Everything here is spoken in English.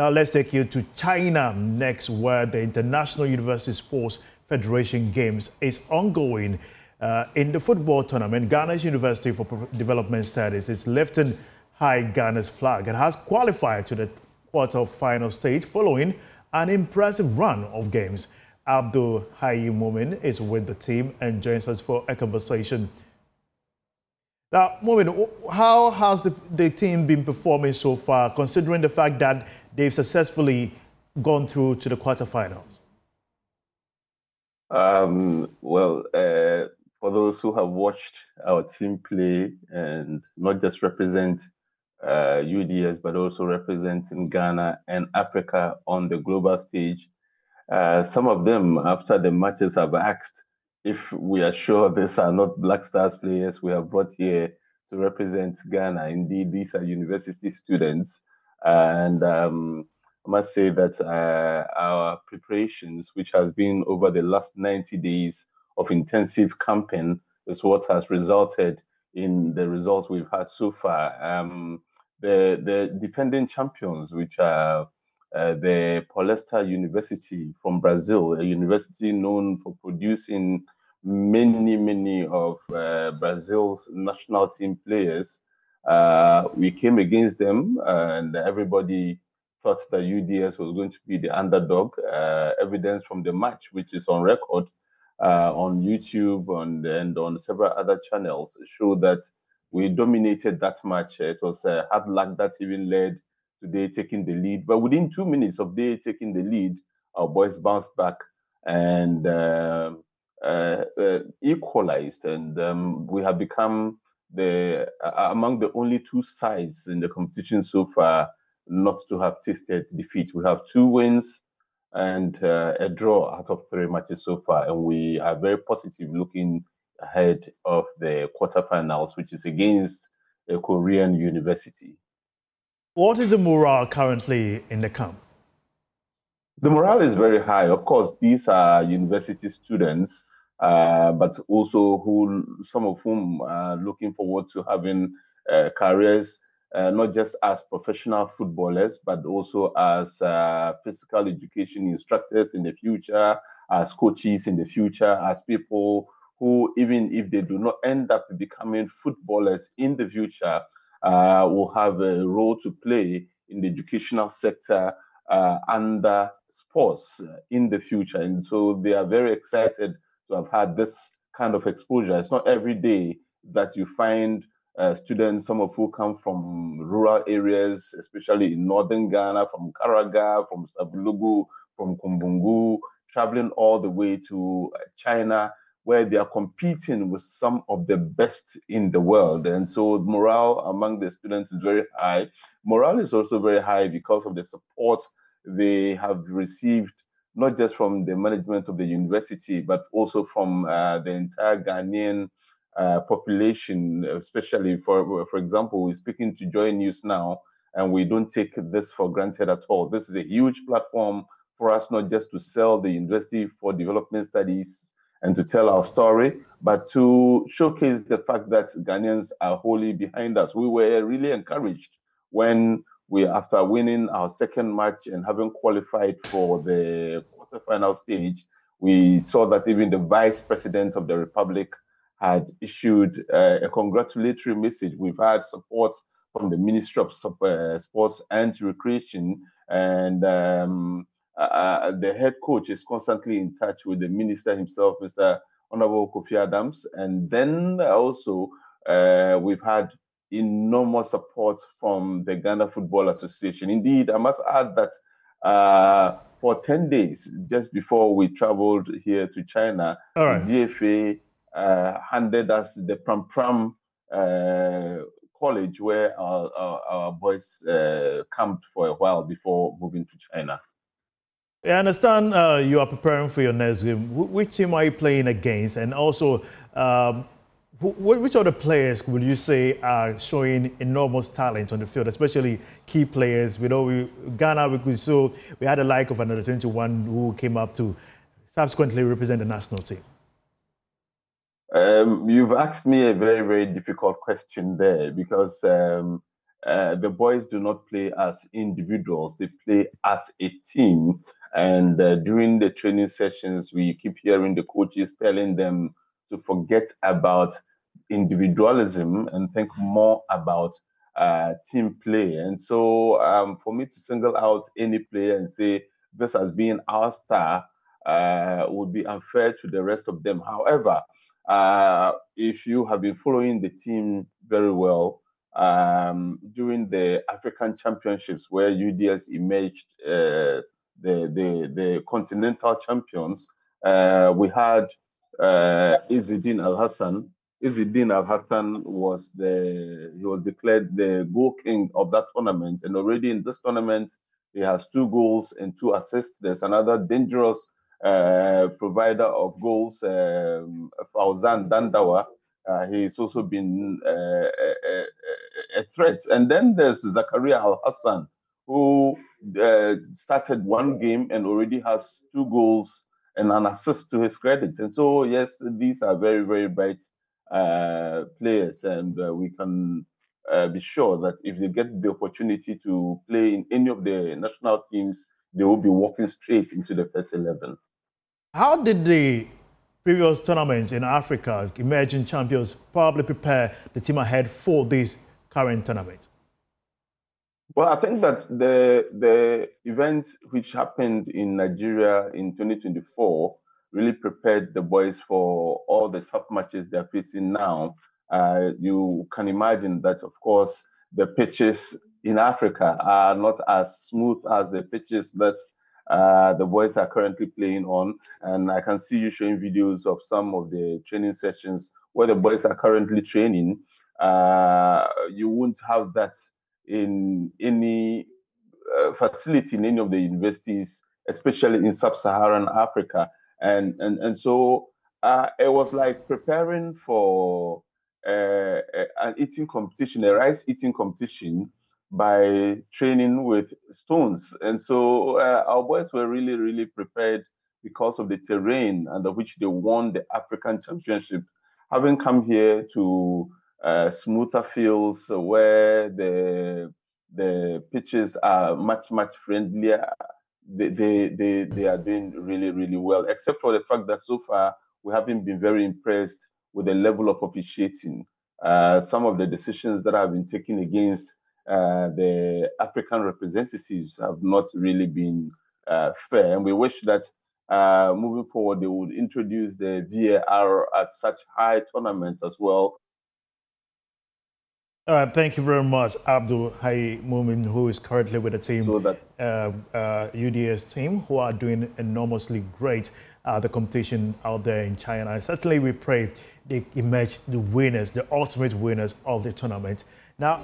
Now let's take you to China next, where the International University Sports Federation Games is ongoing. In the football tournament, Ghana's University for Development Studies is lifting high Ghana's flag and has qualified to the quarter-final stage following an impressive run of games. Abdul Hayy Momin is with the team and joins us for a conversation. Now, Momin, how has the team been performing so far, considering the fact that they've successfully gone through to the quarterfinals? For those who have watched our team play and not just represent UDS, but also representing Ghana and Africa on the global stage, some of them, after the matches, have asked if we are sure these are not Black Stars players we have brought here to represent Ghana. Indeed, these are university students. And I must say that our preparations, which has been over the last 90 days of intensive camping, is what has resulted in the results we've had so far. The defending champions, which are the Paulista University from Brazil, a university known for producing many of Brazil's national team players. We came against them, and everybody thought that UDS was going to be the underdog. Evidence from the match, which is on record on YouTube and on several other channels, show that we dominated that match. It was hard luck that even led to they taking the lead. But within 2 minutes of they taking the lead, our boys bounced back and equalized. And we have become among the only two sides in the competition so far not to have tasted defeat. We have 2 wins and a draw out of 3 matches so far, and we are very positive looking ahead of the quarterfinals, which is against a Korean university. What is the morale currently in the camp? The morale is very high. Of course, these are university students, but also some of whom are looking forward to having careers, not just as professional footballers, but also as physical education instructors in the future, as coaches in the future, as people who, even if they do not end up becoming footballers in the future, will have a role to play in the educational sector under sports in the future. And so they are very excited to have had this kind of exposure. It's not every day that you find students, some of who come from rural areas, especially in northern Ghana, from Karaga, from Sabulugu, from Kumbungu, traveling all the way to China, where they are competing with some of the best in the world. And so morale among the students is very high. Morale is also very high because of the support they have received, not just from the management of the university, but also from the entire Ghanaian population, especially for example, we're speaking to Joy News now, and we don't take this for granted at all. This is a huge platform for us, not just to sell the University for Development Studies and to tell our story, but to showcase the fact that Ghanaians are wholly behind us. We were really encouraged when after winning our second match and having qualified for the quarterfinal stage, we saw that even the Vice President of the Republic had issued a congratulatory message. We've had support from the Ministry of Sports and Recreation, and the head coach is constantly in touch with the minister himself, Mr. Honorable Kofi Adams. And then also we've had enormous support from the Ghana Football Association. Indeed, I must add that for 10 days, just before we traveled here to China, the GFA handed us the Pram college where our boys camped for a while before moving to China. I understand you are preparing for your next game. Which team are you playing against? And also, which other players would you say are showing enormous talent on the field, especially key players? We know Ghana, we had a like of another 21 who came up to subsequently represent the national team. You've asked me a very difficult question there, because the boys do not play as individuals, they play as a team. And during the training sessions, we keep hearing the coaches telling them to forget about individualism and think more about team play. And so, for me to single out any player and say this has been our star would be unfair to the rest of them. However, if you have been following the team very well, during the African Championships where UDS emerged the continental champions, we had Izzeddin Al Hassan. Izzeddin Al Hassan he was declared the goal king of that tournament, and already in this tournament he has 2 goals and 2 assists. There's another dangerous provider of goals, Fauzan Dandawa. He's also been a threat. And then there's Zakaria Al Hassan, who started 1 game and already has 2 goals and an assist to his credit. And so, yes, these are very, very bright players, and we can be sure that if they get the opportunity to play in any of the national teams, they will be walking straight into the first 11. How did the previous tournaments in Africa, emerging champions, probably prepare the team ahead for this current tournament? Well, I think that the event which happened in Nigeria in 2024 really prepared the boys for all the tough matches they're facing now. You can imagine that, of course, the pitches in Africa are not as smooth as the pitches that the boys are currently playing on. And I can see you showing videos of some of the training sessions where the boys are currently training. You won't have that in any facility in any of the universities, especially in sub-Saharan Africa. And so it was like preparing for an eating competition, a rice eating competition, by training with stones. And so our boys were really, really prepared because of the terrain under which they won the African Championship. Having come here to smoother fields where the pitches are much friendlier, they are doing really, really well, except for the fact that so far we haven't been very impressed with the level of officiating. Some of the decisions that have been taken against the African representatives have not really been fair. And we wish that moving forward, they would introduce the VAR at such high tournaments as well. All right, thank you very much, Abdul Hai Mumin, who is currently with the team, So that UDS team, who are doing enormously great the competition out there in China. And certainly we pray they emerge the winners, the ultimate winners of the tournament. Now.